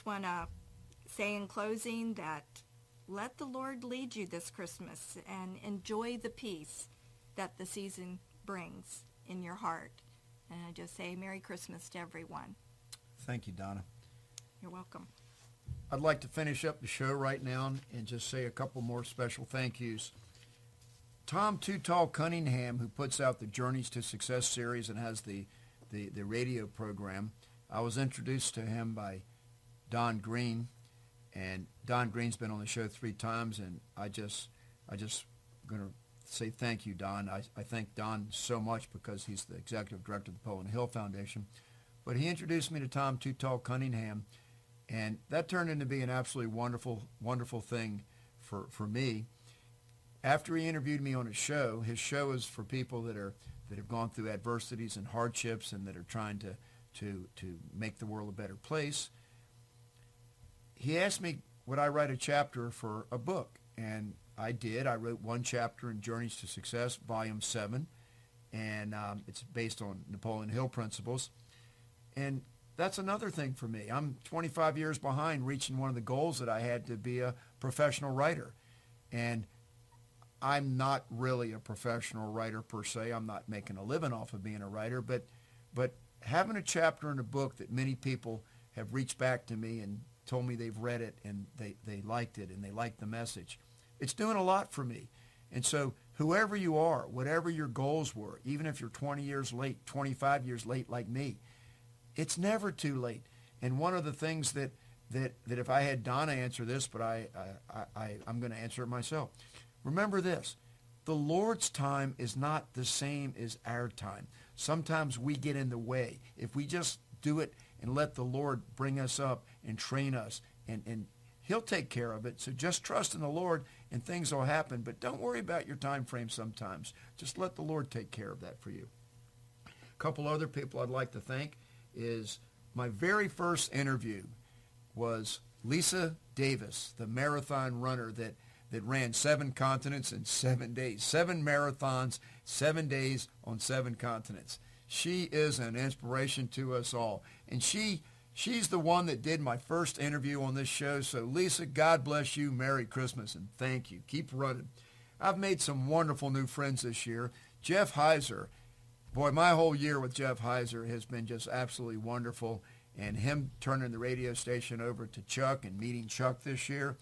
just want to say in closing that let the Lord lead you this Christmas and enjoy the peace that the season brings in your heart. And I just say Merry Christmas to everyone. Thank you, Donna. You're welcome. I'd like to finish up the show right now and just say a couple more special thank yous. Tom Too Tall Cunningham, who puts out the Journeys to Success series and has the radio program. I was introduced to him by Don Green, and Don Green's been on the show 3 times, and I just going to say thank you, Don. I thank Don so much because he's the executive director of the Napoleon Hill Foundation. But he introduced me to Tom Too Tall Cunningham, and that turned into be an absolutely wonderful, wonderful thing for me. After he interviewed me on his show is for people that have gone through adversities and hardships and that are trying to make the world a better place. He asked me, would I write a chapter for a book? And I did. I wrote 1 chapter in Journeys to Success, Volume 7, and it's based on Napoleon Hill principles. And that's another thing for me. I'm 25 years behind reaching one of the goals that I had to be a professional writer. And I'm not really a professional writer per se. I'm not making a living off of being a writer, but having a chapter in a book that many people have reached back to me and told me they've read it and they liked it and they liked the message, it's doing a lot for me. And so whoever you are, whatever your goals were, even if you're 20 years late, 25 years late like me, it's never too late. And one of the things that if I had Donna answer this, but I'm going to answer it myself. Remember this, the Lord's time is not the same as our time. Sometimes we get in the way. If we just do it and let the Lord bring us up and train us, and he'll take care of it. So just trust in the Lord and things will happen. But don't worry about your time frame sometimes. Just let the Lord take care of that for you. A couple other people I'd like to thank is my very first interview was Lisa Davis, the marathon runner that ran 7 continents in 7 days, 7 marathons, 7 days on 7 continents. She is an inspiration to us all. And she's the one that did my first interview on this show. So Lisa, God bless you. Merry Christmas and thank you. Keep running. I've made some wonderful new friends this year. Jeff Heiser. Boy, my whole year with Jeff Heiser has been just absolutely wonderful. And him turning the radio station over to Chuck and meeting Chuck this year.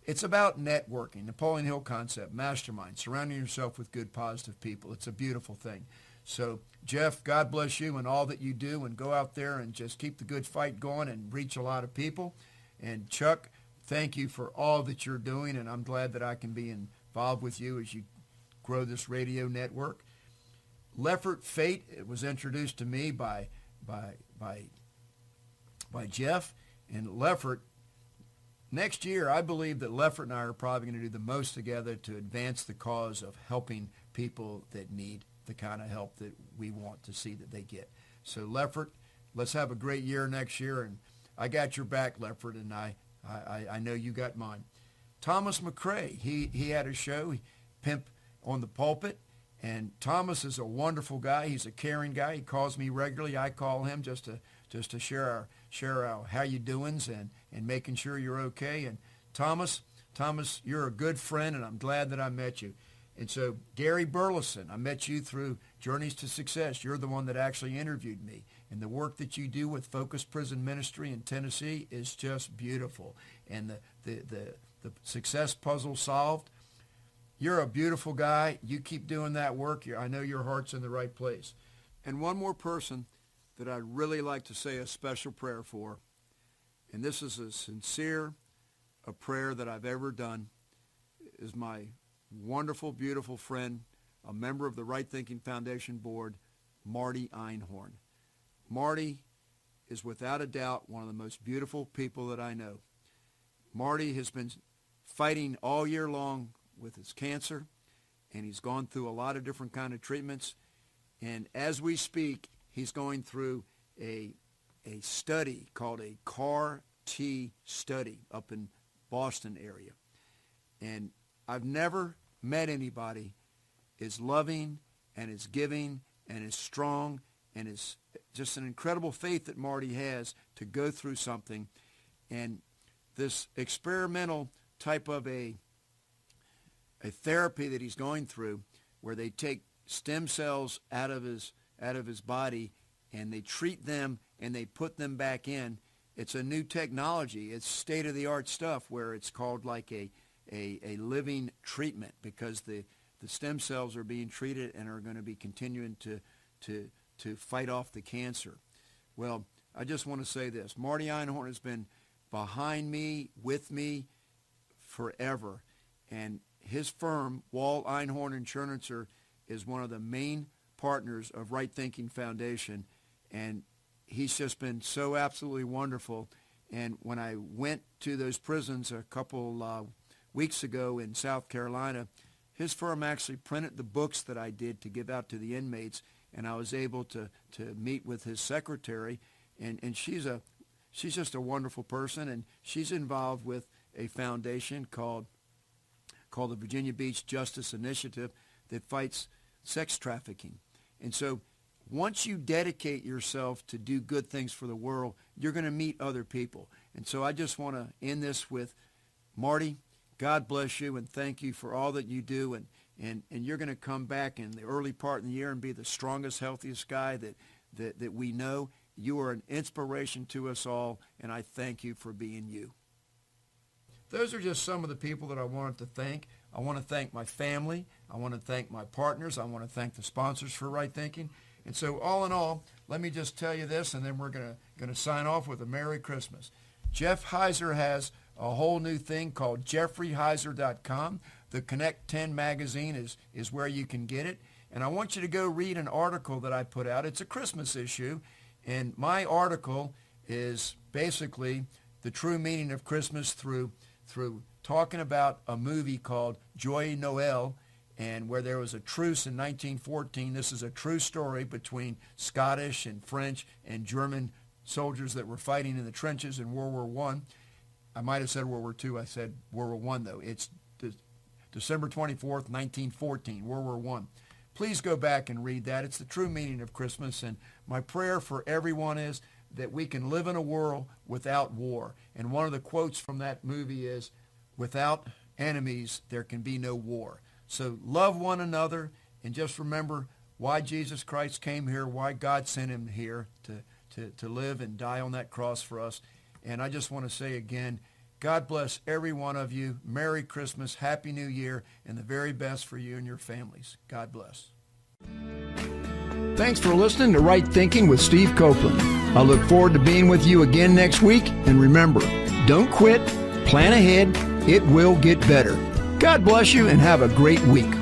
It's about networking, Napoleon Hill concept, mastermind, surrounding yourself with good, positive people. It's a beautiful thing. So, Jeff, God bless you and all that you do, and go out there and just keep the good fight going and reach a lot of people. And Chuck, thank you for all that you're doing, and I'm glad that I can be involved with you as you grow this radio network. Leffert Fate, it was introduced to me by Jeff, and Leffert. Next year, I believe that Leffert and I are probably going to do the most together to advance the cause of helping people that need the kind of help that we want to see that they get. So Leffert, let's have a great year next year, and I got your back, Leffert, and I know you got mine. Thomas McCrae, he had a show, Pimp on the Pulpit, and Thomas is a wonderful guy. He's a caring guy. He calls me regularly. I call him just to share our how you doings and making sure you're okay. And Thomas, you're a good friend, and I'm glad that I met you. And so Gary Burleson, I met you through Journeys to Success. You're the one that actually interviewed me. And the work that you do with Focus Prison Ministry in Tennessee is just beautiful. And the success puzzle solved. You're a beautiful guy. You keep doing that work. I know your heart's in the right place. And one more person that I'd really like to say a special prayer for, and this is as sincere a prayer that I've ever done, is my wonderful, beautiful friend, a member of the Right Thinking Foundation Board, Marty Einhorn. Marty is without a doubt one of the most beautiful people that I know. Marty has been fighting all year long with his cancer, and he's gone through a lot of different kind of treatments. And as we speak, he's going through a study called a CAR-T study up in Boston area. And I've never met anybody as loving and as giving and as strong and as just an incredible faith that Marty has to go through something. And this experimental type of a therapy that he's going through, where they take stem cells out of his body and they treat them and they put them back in. It's a new technology. It's state-of-the-art stuff where it's called like a living treatment, because the stem cells are being treated and are going to be continuing to fight off the cancer. Well, I just want to say this. Marty Einhorn has been behind me, with me forever. And his firm, Wall Einhorn Insurancer, is one of the main partners of Right Thinking Foundation. And he's just been so absolutely wonderful. And when I went to those prisons a couple weeks ago in South Carolina, his firm actually printed the books that I did to give out to the inmates, and I was able to meet with his secretary, and she's just a wonderful person, and she's involved with a foundation called the Virginia Beach Justice Initiative that fights sex trafficking. And so once you dedicate yourself to do good things for the world, you're going to meet other people. And so I just want to end this with, Marty, God bless you and thank you for all that you do. And you're going to come back in the early part of the year and be the strongest, healthiest guy that we know. You are an inspiration to us all, and I thank you for being you. Those are just some of the people that I wanted to thank. I want to thank my family. I want to thank my partners. I want to thank the sponsors for Right Thinking. And so all in all, let me just tell you this, and then we're going to sign off with a Merry Christmas. Jeff Heiser has a whole new thing called jeffreyheiser.com. The Connect 10 magazine is where you can get it. And I want you to go read an article that I put out. It's a Christmas issue, and my article is basically the true meaning of Christmas through talking about a movie called Joyeux Noel, and where there was a truce in 1914. This is a true story between Scottish and French and German soldiers that were fighting in the trenches in World War I. I might have said World War II. I said World War I, though. It's December 24th, 1914, World War I. Please go back and read that. It's the true meaning of Christmas. And my prayer for everyone is that we can live in a world without war. And one of the quotes from that movie is, without enemies, there can be no war. So love one another, and just remember why Jesus Christ came here, why God sent him here to live and die on that cross for us. And I just want to say again, God bless every one of you. Merry Christmas, Happy New Year, and the very best for you and your families. God bless. Thanks for listening to Right Thinking with Steve Coplon. I look forward to being with you again next week. And remember, don't quit, plan ahead, it will get better. God bless you and have a great week.